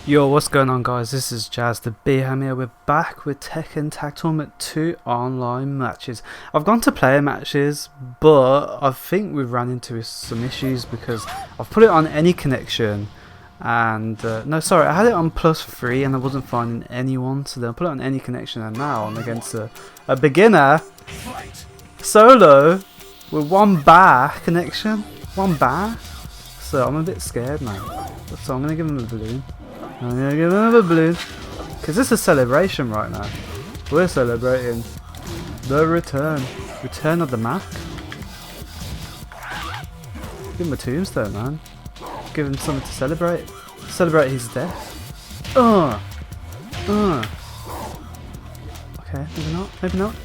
Yo, what's going on, guys? This is Jazz the BM here. We're back with Tekken Tag Tournament 2 online matches. I've gone to player matches, but I think we've run into some issues because I've put it on any connection and no, sorry, I had it on +3 and I wasn't finding anyone, so then I put it on any connection, and now I'm against a beginner solo with one bar connection, so I'm a bit scared now. So I'm gonna give him a balloon. I'm gonna give another balloon, because this is a celebration right now. We're celebrating the return of the Mac. Give him a tombstone, man. Give him something to celebrate his death. Okay, maybe not.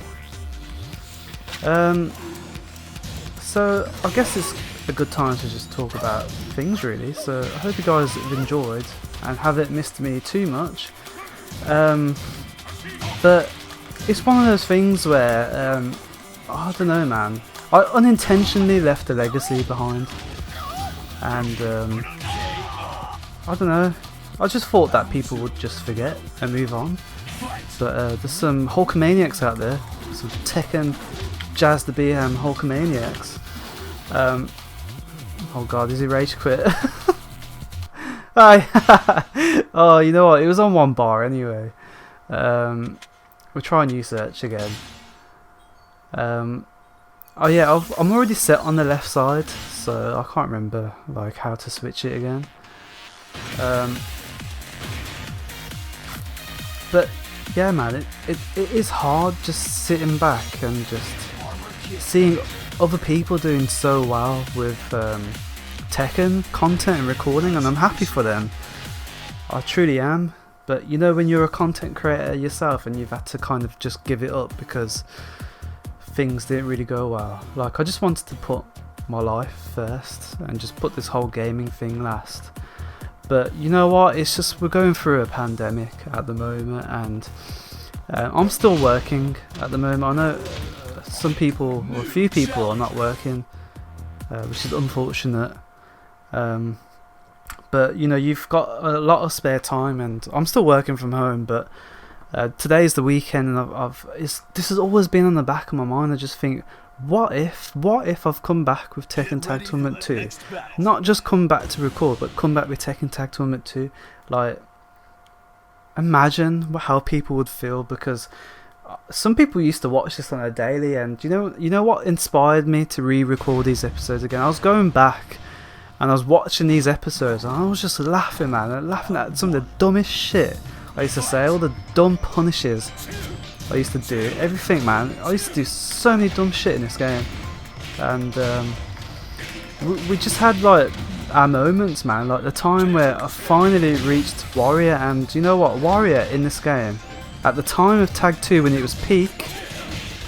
So I guess it's a good time to just talk about things, really. So I hope you guys have enjoyed and haven't missed me too much. But it's one of those things where I don't know, man. I unintentionally left a legacy behind, and I don't know. I just thought that people would just forget and move on. But there's some Hulkamaniacs out there, some Tekken Jazz the BM Hulkamaniacs. Oh god, is he rage quit? Oh, you know what? It was on one bar anyway. We'll try a new search again. Oh yeah, I'm already set on the left side, so I can't remember like how to switch it again. But yeah, man, it is hard just sitting back and just seeing other people doing so well with Tekken content and recording, and I'm happy for them. I truly am. But you know, when you're a content creator yourself and you've had to kind of just give it up because things didn't really go well. Like, I just wanted to put my life first and just put this whole gaming thing last. But you know what, it's just we're going through a pandemic at the moment, and I'm still working at the moment. I know some people, or a few people, are not working, which is unfortunate. But you know, you've got a lot of spare time, and I'm still working from home. But today's the weekend, and this has always been on the back of my mind. I just think, what if I've come back with Tekken Tag Tournament 2? Not just come back to record, but come back with Tekken Tag Tournament 2. Like, imagine how people would feel, because some people used to watch this on a daily, and you know what inspired me to re-record these episodes again? I was going back and I was watching these episodes, and I was just laughing, man, laughing at some of the dumbest shit I used to say, all the dumb punishes I used to do, everything, man. I used to do so many dumb shit in this game, and we just had like our moments, man. Like the time where I finally reached Warrior, and you know what, Warrior in this game, at the time of Tag 2 when it was peak,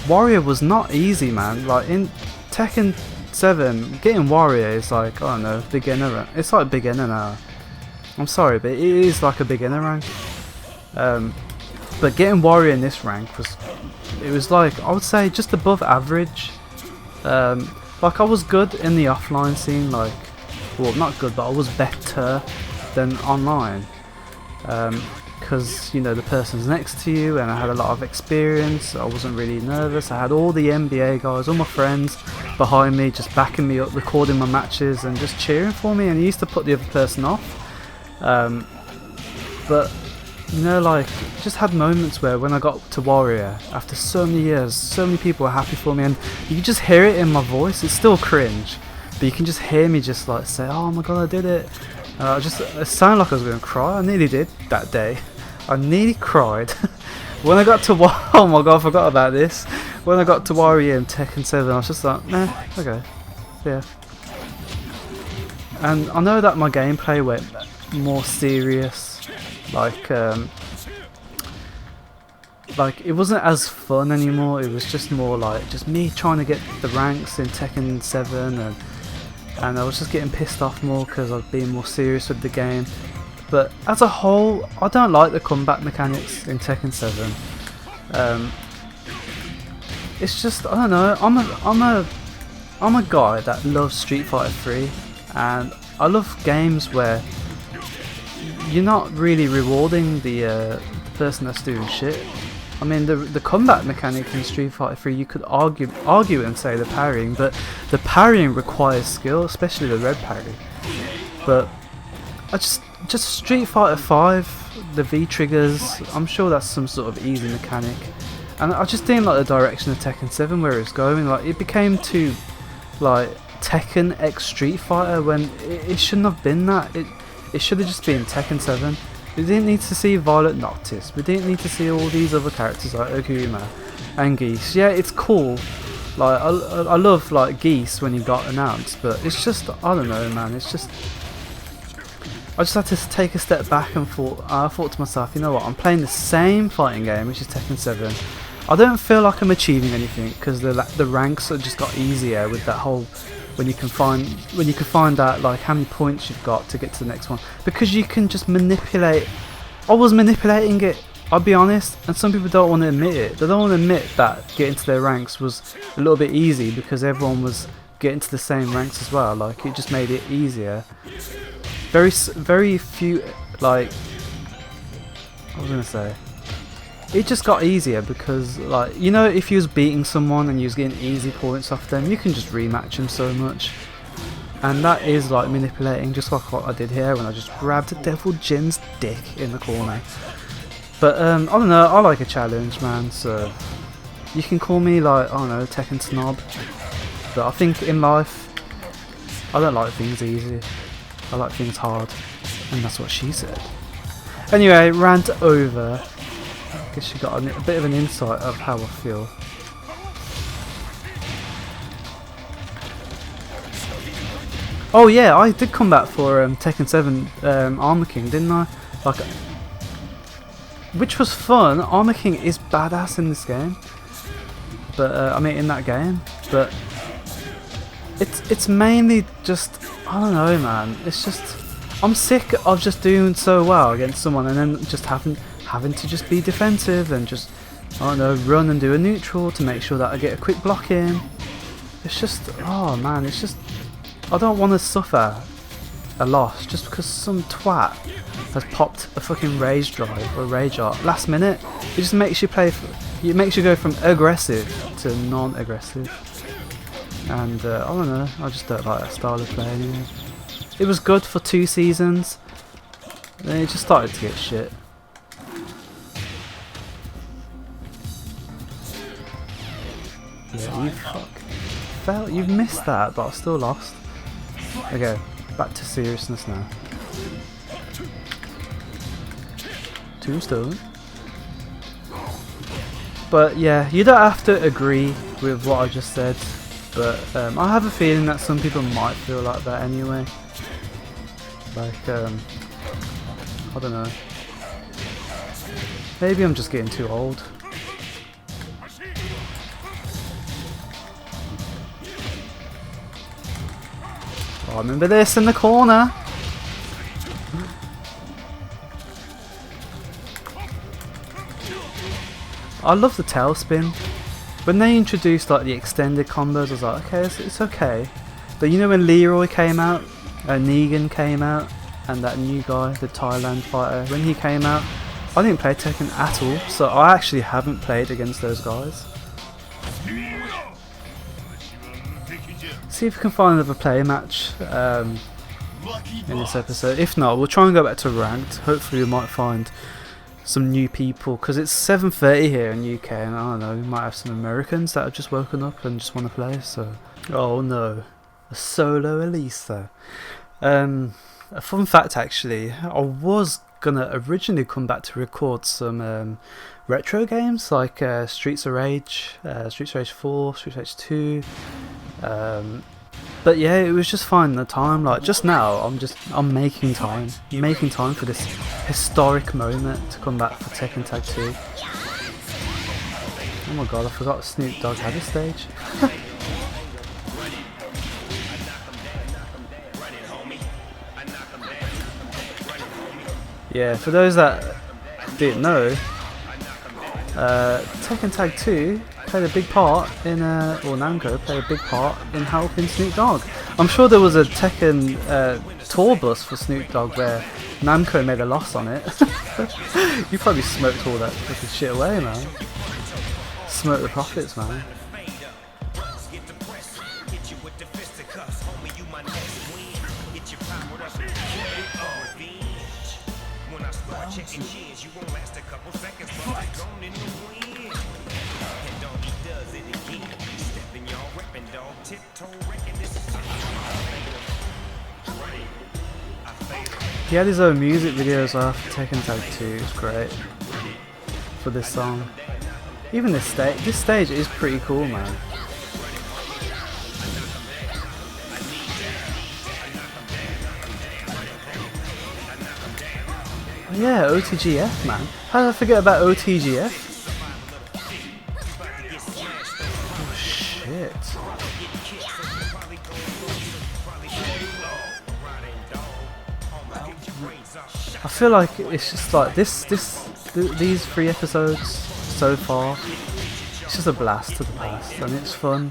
Warrior was not easy, man. Like in Tekken 7, getting Warrior is like, I don't know, beginner. It's like beginner now. I'm sorry, but it is like a beginner rank. But getting Warrior in this rank was like, I would say, just above average. Like, I was good in the offline scene, like, well, not good, but I was better than online. Because, you know, the person's next to you, and I had a lot of experience. I wasn't really nervous. I had all the NBA guys, all my friends behind me, just backing me up, recording my matches and just cheering for me, and it used to put the other person off. But you know, like, just had moments where when I got to Warrior after so many years, so many people were happy for me, and you can just hear it in my voice. It's still cringe, but you can just hear me just like say, oh my god, I did it. It sounded like I was going to cry. I nearly did that day. I nearly cried when I got to oh my god, I forgot about this. When I got to Warrior in Tekken 7, I was just like, nah, okay, yeah. And I know that my gameplay went more serious, like it wasn't as fun anymore. It was just more like just me trying to get the ranks in Tekken 7, and I was just getting pissed off more because I was being more serious with the game. But as a whole, I don't like the combat mechanics in Tekken 7. It's just, I don't know. I'm a guy that loves Street Fighter 3, and I love games where you're not really rewarding the person that's doing shit. I mean, the combat mechanic in Street Fighter 3, you could argue and say the parrying, but the parrying requires skill, especially the red parry. But I just Street Fighter 5, the V triggers, I'm sure that's some sort of easy mechanic, and I just didn't like the direction of Tekken 7 where it's going. Like, it became too like Tekken X Street Fighter when it shouldn't have been that. It should have just been Tekken 7. We didn't need to see Violet Noctis. We didn't need to see all these other characters like Aguma and Geese. Yeah, it's cool. Like, I love like Geese when he got announced, but it's just, I don't know, man. It's just, I just had to take a step back and I thought to myself, you know what? I'm playing the same fighting game, which is Tekken 7. I don't feel like I'm achieving anything because the ranks have just got easier with that whole. When you can find out like how many points you've got to get to the next one, because you can just manipulate. I was manipulating it, I'll be honest, and some people don't want to admit it. They don't want to admit that getting to their ranks was a little bit easy because everyone was getting to the same ranks as well. Like, it just made it easier. Very few, like, what was I gonna say? It just got easier because, like, you know, if you was beating someone and you was getting easy points off them, you can just rematch them so much. And that is like manipulating, just like what I did here when I just grabbed Devil Jin's dick in the corner. But I don't know, I like a challenge, man, so you can call me, like, I don't know, Tekken snob. But I think in life, I don't like things easy. I like things hard. And that's what she said. Anyway, rant over. I guess you got a bit of an insight of how I feel. Oh yeah, I did come back for Tekken 7 Armor King, didn't I? Like, which was fun. Armor King is badass in this game, but I mean in that game. But it's mainly just, I don't know, man. It's just, I'm sick of just doing so well against someone and then just having to just be defensive and just, I don't know, run and do a neutral to make sure that I get a quick block in. It's just, oh man, it's just, I don't want to suffer a loss just because some twat has popped a fucking rage drive or rage art last minute. It just makes you it makes you go from aggressive to non-aggressive, and I don't know, I just don't like that style of play anymore. It was good for 2 seasons, then it just started to get shit. Yeah, you fuck. You've missed that, but I still lost. Okay, back to seriousness now. Tombstone. But yeah, you don't have to agree with what I just said, but I have a feeling that some people might feel like that anyway. Like, I don't know. Maybe I'm just getting too old. Oh, remember this in the corner. I love the tailspin. When they introduced like the extended combos, I was like, okay, it's okay. But you know when Leroy came out, Negan came out, and that new guy, the Thailand fighter, when he came out, I didn't play Tekken at all, so I actually haven't played against those guys. See if we can find another play match in this episode. If not, we'll try and go back to ranked. Hopefully we might find some new people, because it's 7:30 here in UK, and I don't know, we might have some Americans that have just woken up and just want to play. So, oh no, a solo Elise though. A fun fact actually, I was gonna originally come back to record some retro games like Streets of Rage 4, Streets of Rage 2. But yeah, it was just finding the time. Like just now, I'm making time for this historic moment to come back for Tekken Tag 2. Oh my god, I forgot Snoop Dogg had a stage. Yeah, for those that didn't know, Tekken Tag 2 played a big part in, or Namco played a big part in helping Snoop Dogg. I'm sure there was a Tekken tour bus for Snoop Dogg where Namco made a loss on it. You probably smoked all that fucking shit away, man. Smoke the profits, man. He had his own music videos after Tekken Tag 2, it was great for this song. Even this stage is pretty cool, man. Yeah, OTGF, man. How did I forget about OTGF? Oh shit. I feel like it's just like these 3 episodes so far. It's just a blast to the past, and it's fun.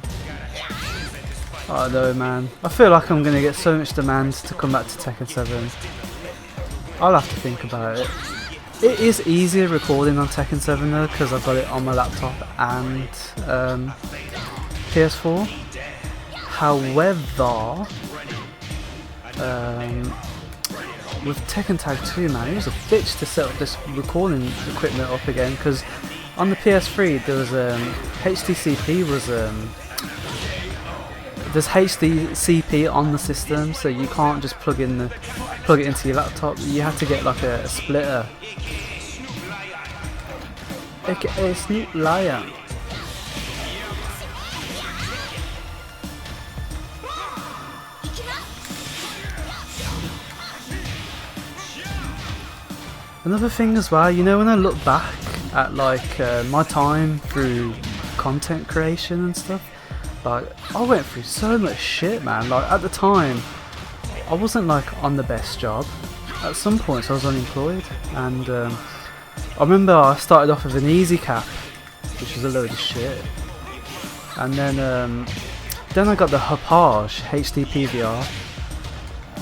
I don't know, man. I feel like I'm gonna get so much demand to come back to Tekken 7. I'll have to think about it. It is easier recording on Tekken 7 though, because I've got it on my laptop and PS4. However, with Tekken Tag 2, man, it was a bitch to set up this recording equipment up again, because on the PS3 there was HDCP was there's HDCP on the system, so you can't just plug it into your laptop. You have to get like a splitter, aka Snoop Lion. Another thing as well, you know, when I look back at like my time through content creation and stuff, like I went through so much shit, man. Like at the time, I wasn't like on the best job. At some points I was unemployed, and I remember I started off with an easy cap, which was a load of shit, and then I got the Hopage HD PVR,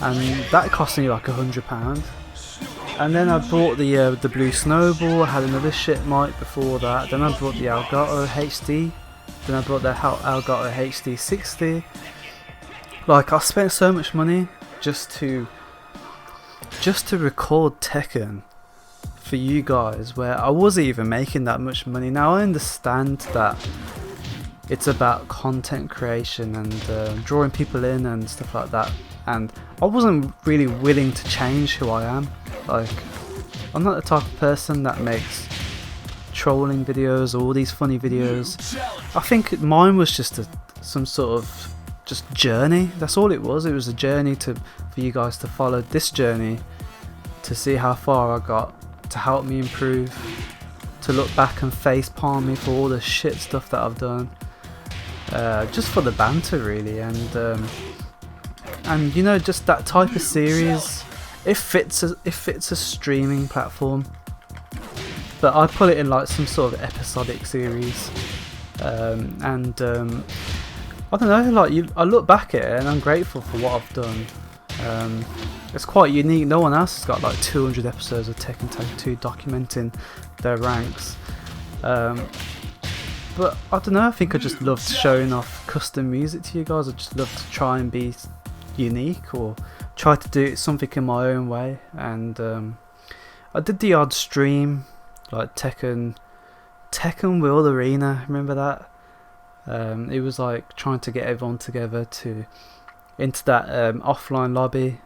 and that cost me like £100. And then I bought the Blue Snowball. I had another shit mic before that. Then I bought the Elgato HD. Then I bought the Elgato HD 60. Like I spent so much money just to record Tekken for you guys, where I wasn't even making that much money. Now I understand that it's about content creation and drawing people in and stuff like that, and I wasn't really willing to change who I am. Like, I'm not the type of person that makes trolling videos or all these funny videos. I think mine was just some sort of just journey. That's all it was. It was a journey for you guys to follow this journey, to see how far I got, to help me improve, to look back and facepalm me for all the shit stuff that I've done, just for the banter really, and you know, just that type of series. It fits a streaming platform, but I put it in like some sort of episodic series, and I don't know, like I look back at it and I'm grateful for what I've done. It's quite unique. No one else has got like 200 episodes of Tekken Tag 2 documenting their ranks. But I don't know, I think I just loved showing off custom music to you guys. I just love to try and be unique, or try to do something in my own way, and I did the odd stream like Tekken World Arena, remember that? It was like trying to get everyone together into that offline lobby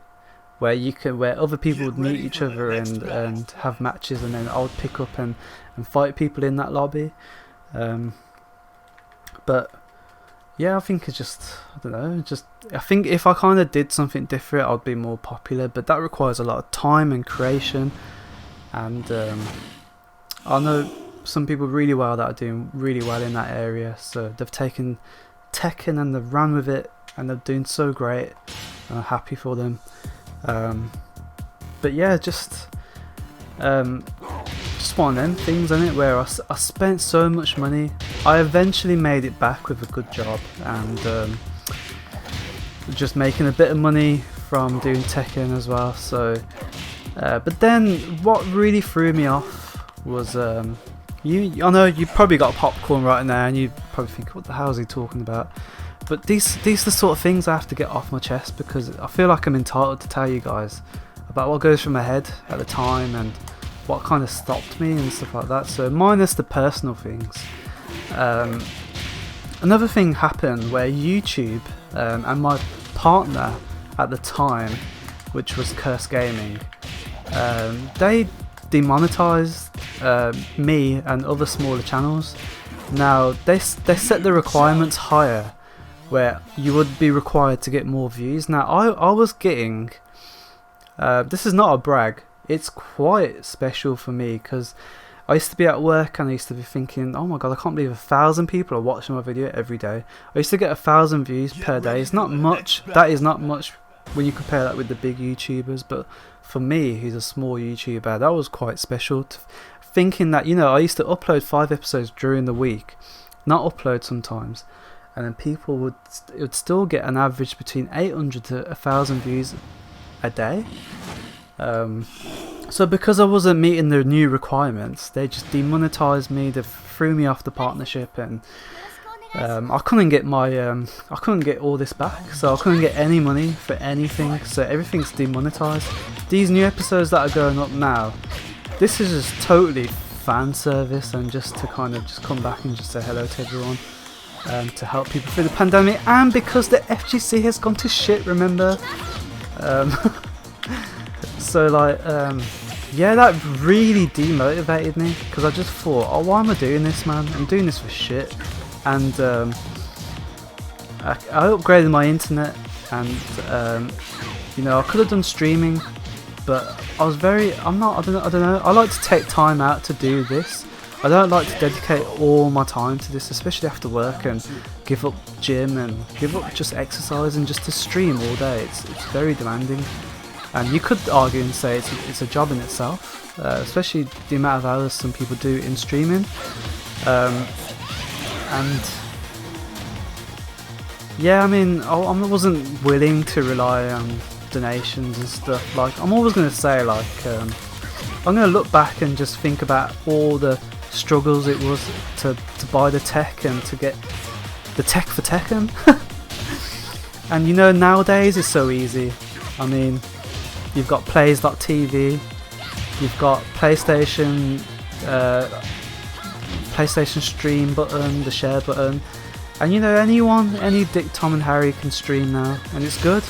where other people would meet each other and have matches, and then I would pick up and fight people in that lobby. But yeah, I think it's just, I don't know, I think if I kind of did something different, I'd be more popular, but that requires a lot of time and creation, and I know some people really well that are doing really well in that area, so they've taken Tekken and they've ran with it, and they're doing so great, and I'm happy for them. But yeah, just just one of them things, isn't it, where I spent so much money. I eventually made it back with a good job, and just making a bit of money from doing Tekken as well. So, but then what really threw me off was I know you probably got popcorn right now, and you probably think, what the hell is he talking about? But these are the sort of things I have to get off my chest, because I feel like I'm entitled to tell you guys about what goes through my head at the time and what kind of stopped me and stuff like that. So minus the personal things, another thing happened where YouTube and my partner at the time, which was Curse Gaming, they demonetized me and other smaller channels. Now they set the requirements higher, where you would be required to get more views. Now I was getting, this is not a brag, it's quite special for me, because I used to be at work and I used to be thinking, oh my god, I can't believe 1,000 people are watching my video every day. I used to get 1,000 views per day. It's not much, that is not much when you compare that with the big YouTubers, but for me, who's a small YouTuber, that was quite special. Thinking that, you know, I used to upload 5 episodes during the week, not upload sometimes, and then people would still get an average between 800 to 1,000 views a day. So because I wasn't meeting the new requirements, they just demonetized me. They threw me off the partnership, and I couldn't get I couldn't get all this back. So I couldn't get any money for anything. So everything's demonetized. These new episodes that are going up now, this is just totally fan service, and just to kind of just come back and just say hello to everyone, to help people through the pandemic, and because the FGC has gone to shit, remember? So like, yeah, that really demotivated me, because I just thought, oh, why am I doing this, man? I'm doing this for shit. And I upgraded my internet, and you know, I could have done streaming, but I was I don't know, I like to take time out to do this. I don't like to dedicate all my time to this, especially after work, and give up gym and give up just exercising just to stream all day. It's very demanding. And you could argue and say it's a job in itself, especially the amount of hours some people do in streaming. And yeah, I mean, I wasn't willing to rely on donations and stuff. Like, I'm always going to say, like, I'm going to look back and just think about all the struggles it was to buy the tech and to get the tech for Tekken. And you know, nowadays it's so easy. I mean, you've got plays.tv, you've got PlayStation stream button, the share button, and you know, any Dick, Tom and Harry can stream now, and it's good.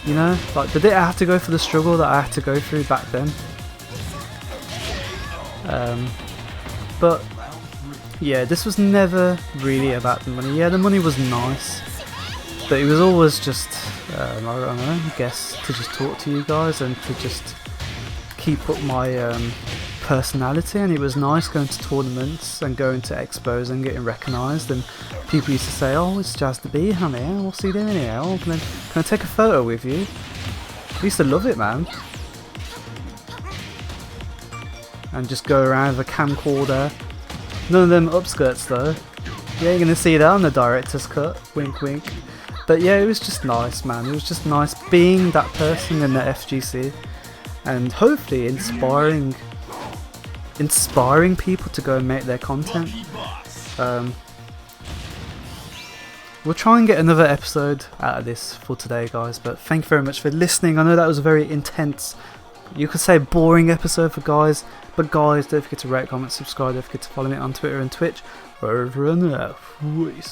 You know, like, did I have to go for the struggle that I had to go through back then? But yeah, this was never really about the money. Yeah, the money was nice, but it was always just I don't know, I guess, to just talk to you guys and to just keep up my personality. And it was nice going to tournaments and going to expos and getting recognised, and people used to say, oh, it's Jazz the Bee, honey, what's he doing here? Oh, can I take a photo with you? I used to love it, man. And just go around with a camcorder. None of them upskirts though. You ain't gonna see that on the director's cut, wink wink. But yeah, it was just nice, man. It was just nice being that person in the FGC, and hopefully inspiring people to go and make their content. We'll try and get another episode out of this for today, guys, but thank you very much for listening. I know that was a very intense, you could say boring episode for guys, but guys, don't forget to rate, comment, subscribe, don't forget to follow me on Twitter and Twitch. Over and out. Peace.